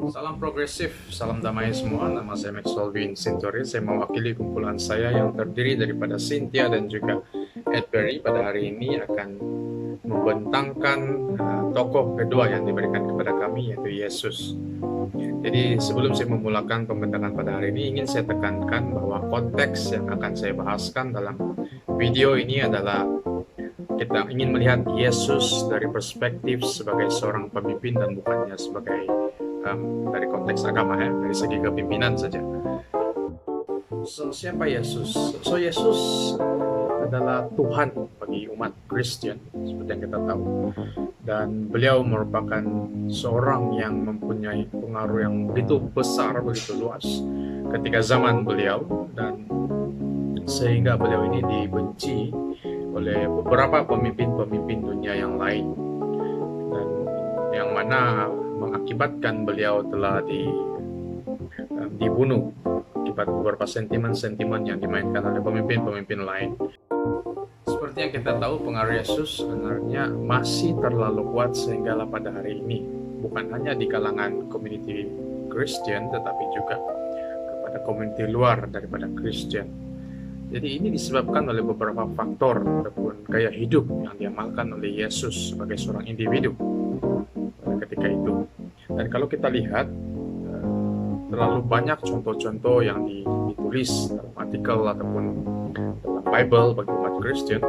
Salam progresif, salam damai semua. Nama saya Maxwell Win Sinturi. Saya mewakili kumpulan saya yang terdiri daripada Cynthia dan juga Edberry. Pada hari ini akan membentangkan tokoh kedua yang diberikan kepada kami, yaitu Yesus. Jadi sebelum saya memulakan pembentangan pada hari ini, ingin saya tekankan bahwa konteks yang akan saya bahaskan dalam video ini adalah kita ingin melihat Yesus dari perspektif sebagai seorang pemimpin dan bukannya sebagai dari konteks agama, ya, dari segi kepimpinan saja. So, siapa Yesus? So, Yesus adalah Tuhan bagi umat Kristen, seperti yang kita tahu. Dan beliau merupakan seorang yang mempunyai pengaruh yang begitu besar, begitu luas ketika zaman beliau. Dan sehingga beliau ini dibenci oleh beberapa pemimpin-pemimpin dunia yang lain. Dan yang mana mengakibatkan beliau telah dibunuh akibat beberapa sentimen-sentimen yang dimainkan oleh pemimpin-pemimpin lain. Seperti yang kita tahu, pengaruh Yesus sebenarnya masih terlalu kuat sehingga pada hari ini, bukan hanya di kalangan community Kristen, tetapi juga kepada community luar daripada Kristen. Jadi ini disebabkan oleh beberapa faktor ataupun gaya hidup yang diamalkan oleh Yesus sebagai seorang individu ketika itu. Dan kalau kita lihat, terlalu banyak contoh-contoh yang ditulis dalam artikel ataupun dalam Bible bagi umat Kristen.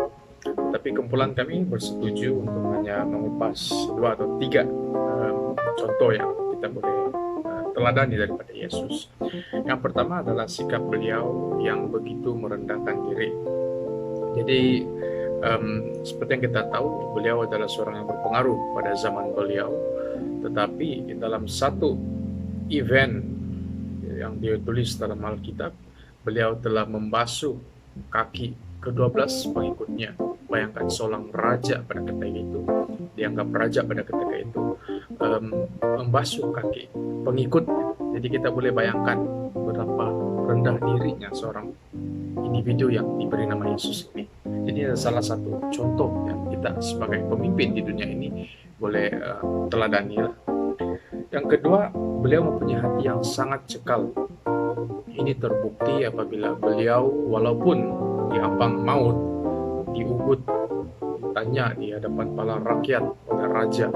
Tapi kumpulan kami bersetuju untuk hanya mengupas 2 atau 3 contoh yang kita boleh teladani daripada Yesus. Yang pertama adalah sikap beliau yang begitu merendahkan diri. Jadi seperti yang kita tahu, beliau adalah seorang yang berpengaruh pada zaman beliau. Tetapi dalam satu event yang dia tulis dalam Alkitab, beliau telah membasuh kaki ke-12 pengikutnya. Bayangkan seorang raja pada ketika itu, dianggap raja pada ketika itu, membasuh kaki pengikut. Jadi kita boleh bayangkan betapa rendah dirinya seorang individu yang diberi nama Yesus ini. Jadi salah satu contoh yang kita sebagai pemimpin di dunia ini boleh teladani. Yang kedua, beliau mempunyai hati yang sangat cekal. Ini terbukti apabila beliau walaupun diambang maut, diugut, ditanya di hadapan para rakyat, oleh raja,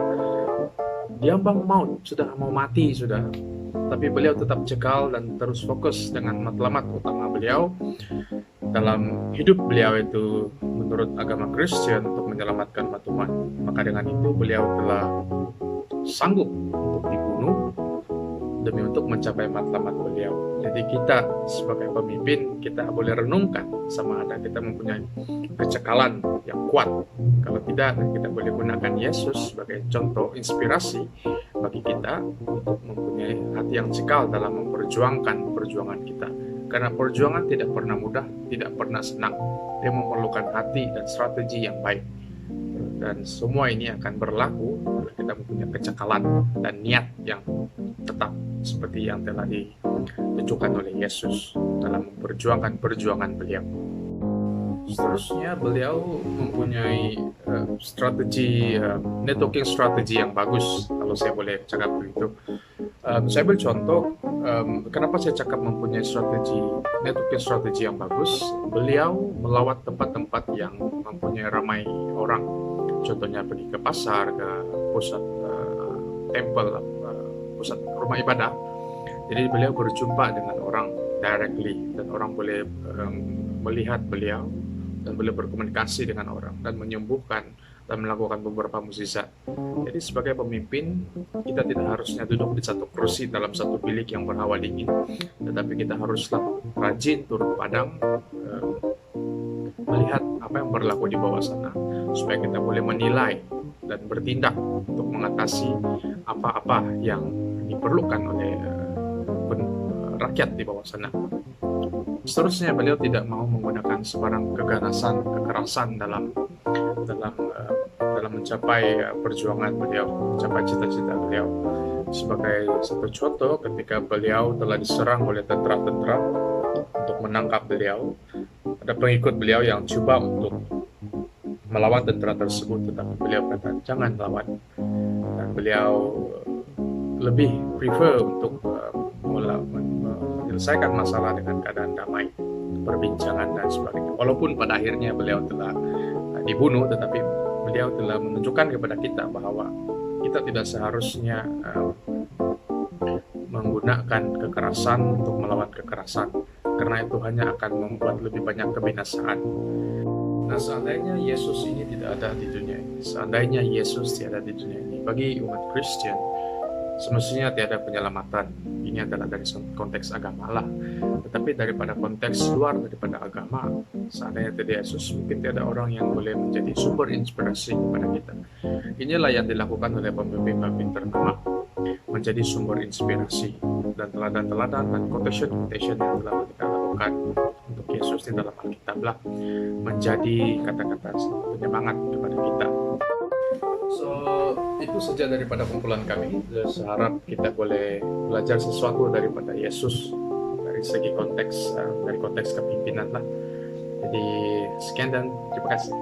diambang maut, sudah mau mati sudah, tapi beliau tetap cekal dan terus fokus dengan matlamat utama beliau dalam hidup beliau itu menurut agama Kristen untuk menyelamatkan umat. Maka dengan itu beliau telah sanggup untuk dibunuh demi untuk mencapai matlamat beliau. Jadi kita sebagai pemimpin, kita boleh renungkan sama ada kita mempunyai kecekalan yang kuat. Kalau tidak, kita boleh gunakan Yesus sebagai contoh inspirasi bagi kita untuk mempunyai hati yang cekal dalam memperjuangkan perjuangan kita. Karena perjuangan tidak pernah mudah, tidak pernah senang. Dia memerlukan hati dan strategi yang baik. Dan semua ini akan berlaku bila kita mempunyai kecekalan dan niat yang tetap seperti yang telah ditunjukkan oleh Yesus dalam memperjuangkan perjuangan beliau. Seterusnya, beliau mempunyai strategi networking strategi yang bagus, kalau saya boleh cakap begitu. Saya ambil contoh, kenapa saya cakap mempunyai networking strategi yang bagus. Beliau melawat tempat-tempat yang mempunyai ramai orang. Contohnya pergi ke pasar, ke pusat temple, pusat rumah ibadah. Jadi beliau berjumpa dengan orang directly dan orang boleh melihat beliau dan boleh berkomunikasi dengan orang dan menyembuhkan dan melakukan beberapa mukjizat. Jadi sebagai pemimpin, kita tidak harusnya duduk di satu kursi dalam satu bilik yang berhawa dingin, tetapi kita haruslah rajin turun padang, melihat apa yang berlaku di bawah sana, supaya kita boleh menilai dan bertindak untuk mengatasi apa-apa yang diperlukan oleh rakyat di bawah sana. Seterusnya, beliau tidak mau menggunakan sebarang keganasan, kekerasan dalam mencapai perjuangan beliau, mencapai cita-cita beliau. Sebagai satu contoh, ketika beliau telah diserang oleh tentara-tentara untuk menangkap beliau, ada pengikut beliau yang coba untuk melawan tentara tersebut, tetapi beliau kata jangan lawan, dan beliau lebih prefer untuk menyelesaikan masalah dengan keadaan damai, perbincangan dan sebagainya. Walaupun pada akhirnya beliau telah dibunuh, tetapi beliau telah menunjukkan kepada kita bahwa kita tidak seharusnya menggunakan kekerasan untuk melawan kekerasan, karena itu hanya akan membuat lebih banyak kebinasaan. Nah, seandainya Yesus ini tidak ada di dunia ini, seandainya Yesus tiada di dunia ini, bagi umat Kristen semestinya tiada penyelamatan. Ini adalah dari konteks agama lah. Tetapi daripada konteks luar daripada agama, seandainya tidak Yesus, mungkin tiada orang yang boleh menjadi sumber inspirasi kepada kita. Inilah yang dilakukan oleh pemimpin-pemimpin ternama, menjadi sumber inspirasi dan teladan-teladan dan quotation-quotation yang telah mereka lakukan untuk Yesus di dalam Alkitab lah, menjadi kata-kata penyemangat kepada kita. So, itu saja daripada kumpulan kami. Saya harap kita boleh belajar sesuatu daripada Yesus dari segi konteks, dari konteks kepimpinan lah. Jadi sekian dan terima kasih.